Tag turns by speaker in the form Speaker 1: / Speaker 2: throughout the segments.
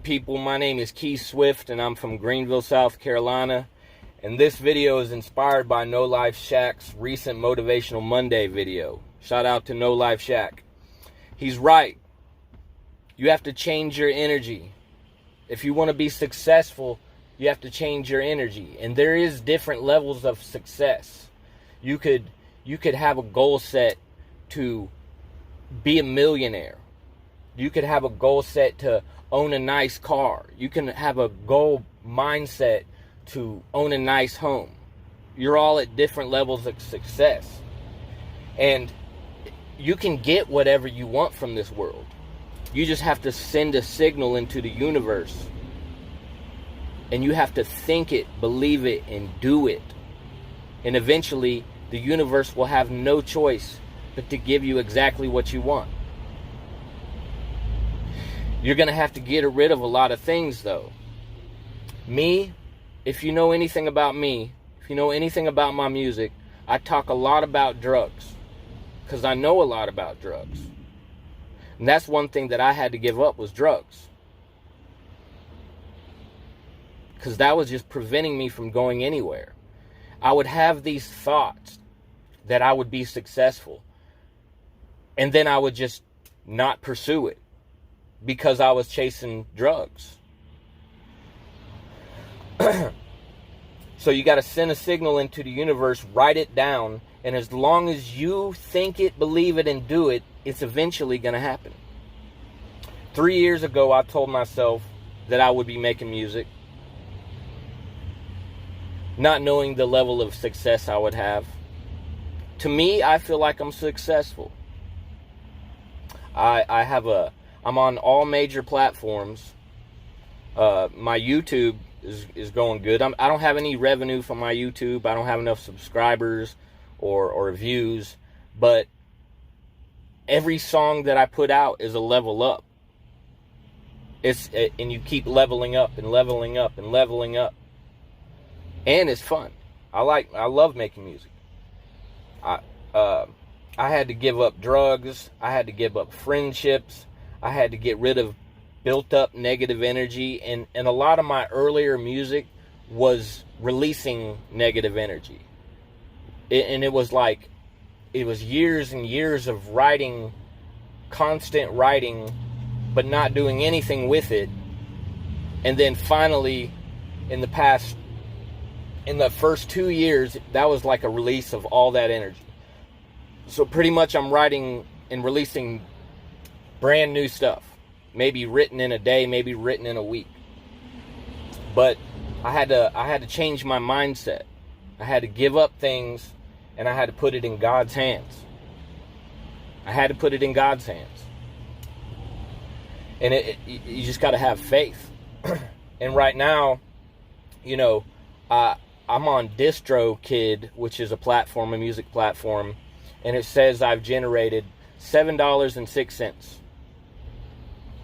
Speaker 1: good, people? My name is Keez Swift, and I'm from Greenville, South Carolina. And this video is inspired by No Life Shaq's recent Motivational Monday video. Shout out to No Life Shaq. He's right. You have to change your energy. If you want to be successful, you have to change your energy. And there is different levels of success. You could have a goal set to be a millionaire. You could have a goal set to own a nice car. You can have a goal mindset to own a nice home. You're all at different levels of success. And you can get whatever you want from this world. You just have to send a signal into the universe. And you have to think it, believe it, and do it. And eventually, the universe will have no choice but to give you exactly what you want. You're going to have to get rid of a lot of things, though. Me, if you know anything about me, if you know anything about my music, I talk a lot about drugs. Because I know a lot about drugs. And that's one thing that I had to give up was drugs. Because that was just preventing me from going anywhere. I would have these thoughts that I would be successful. And then I would just not pursue it. Because I was chasing drugs. So you got to send a signal into the universe, write it down, and as long as you think it, believe it, and do it, it's eventually going to happen. 3 years ago, I told myself that I would be making music, not knowing the level of success I would have. To me, I feel like I'm successful. I'm on all major platforms. My YouTube is going good. I don't have any revenue from my YouTube. I don't have enough subscribers or views. But every song that I put out is a level up. And you keep leveling up and leveling up and leveling up. And it's fun. I love making music. I had to give up drugs. I had to give up friendships. I had to get rid of built up negative energy. And a lot of my earlier music was releasing negative energy. It was years and years of writing, constant writing, but not doing anything with it. And then finally, in the first 2 years, that was like a release of all that energy. So pretty much I'm writing and releasing brand new stuff. Maybe written in a day, maybe written in a week. But I had to change my mindset. I had to give up things, and I had to put it in God's hands. I had to put it in God's hands. And you just got to have faith. And right now, I'm on DistroKid, which is a music platform, and it says I've generated $7.06.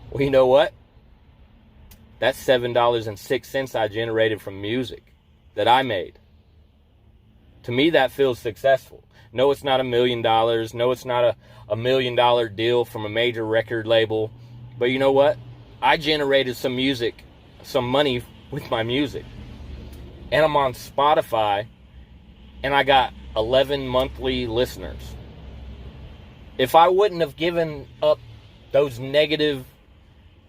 Speaker 1: Well, you know what? That's $7.06 I generated from music that I made. To me, that feels successful. No, it's not $1 million. No, it's not a $1 million deal from a major record label. But you know what? I generated some money with my music. And I'm on Spotify, and I got 11 monthly listeners. If I wouldn't have given up those negative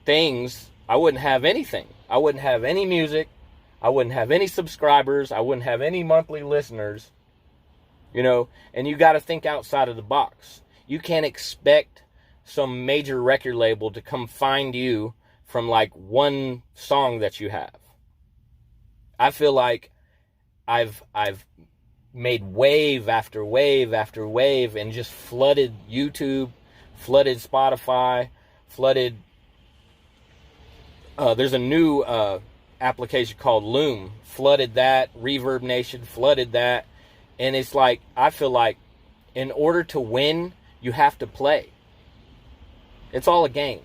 Speaker 1: things, I wouldn't have anything. I wouldn't have any music. I wouldn't have any subscribers. I wouldn't have any monthly listeners. And you got to think outside of the box. You can't expect some major record label to come find you from like one song that you have. I feel like I've made wave after wave after wave and just flooded YouTube, flooded Spotify, flooded. There's a new application called Loom. Flooded that. Reverbnation flooded that. And it's like, I feel like in order to win, you have to play. It's all a game.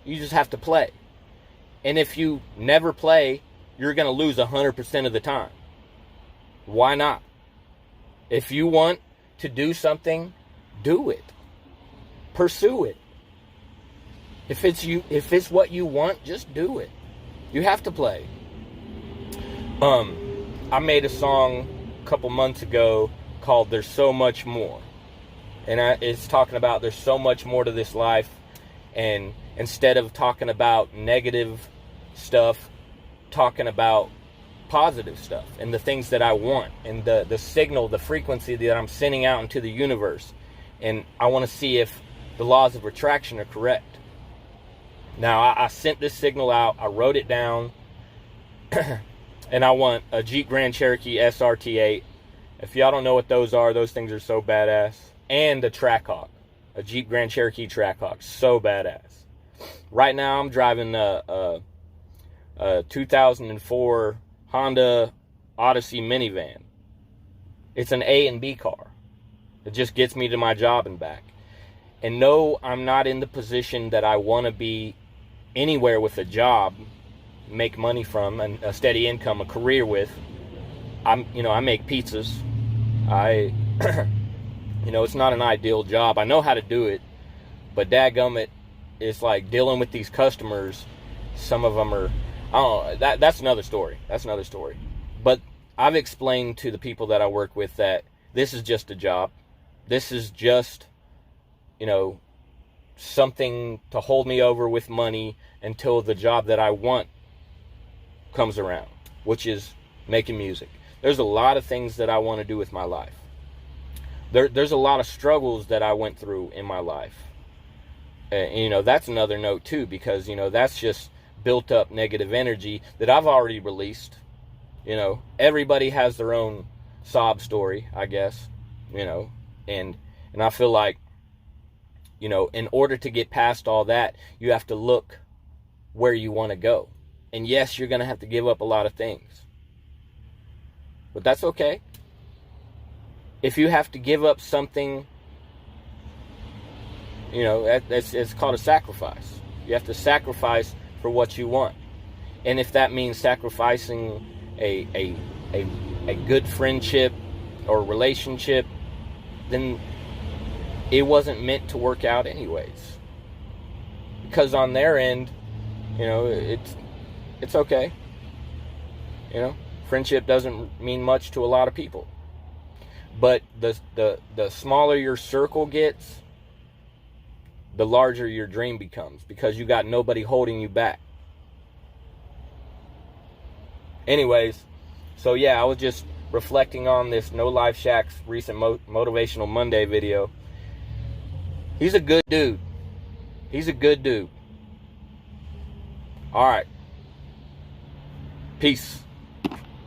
Speaker 1: You just have to play. And if you never play, you're going to lose 100% of the time. Why not? If you want to do something, do it. Pursue it. If it's what you want, just do it. You have to play. I made a song a couple months ago called "There's So Much More," and it's talking about there's so much more to this life, and instead of talking about negative stuff, talking about positive stuff and the things that I want, and the signal, the frequency that I'm sending out into the universe. And I want to see if the laws of attraction are correct. Now, I sent this signal out, I wrote it down, and I want a Jeep Grand Cherokee SRT8. If y'all don't know what those things are so badass. And a Trackhawk, a Jeep Grand Cherokee Trackhawk, so badass. Right now, I'm driving a 2004 Honda Odyssey minivan. It's an A and B car. It just gets me to my job and back. And no, I'm not in the position that I want to be anywhere with a job, make money from, and a steady income, a career with. I make pizzas. It's not an ideal job. I know how to do it, but dadgummit, it's like dealing with these customers. Some of them are, I don't know, that's another story. But I've explained to the people that I work with that this is just a job. This is just, something to hold me over with money until the job that I want comes around, which is making music. There's a lot of things that I want to do with my life. There's a lot of struggles that I went through in my life. That's another note too, because, that's just built up negative energy that I've already released. Everybody has their own sob story, I guess, and I feel like, in order to get past all that, you have to look where you want to go. And yes, you're going to have to give up a lot of things, but that's okay. If you have to give up something, it's called a sacrifice. You have to sacrifice for what you want. And if that means sacrificing a good friendship or relationship, then it wasn't meant to work out anyways. Because on their end, it's okay. Friendship doesn't mean much to a lot of people. But the smaller your circle gets, the larger your dream becomes, because you got nobody holding you back. Anyways, so yeah, I was just reflecting on this No Life Shaq's recent Motivational Monday video. He's a good dude. All right. Peace.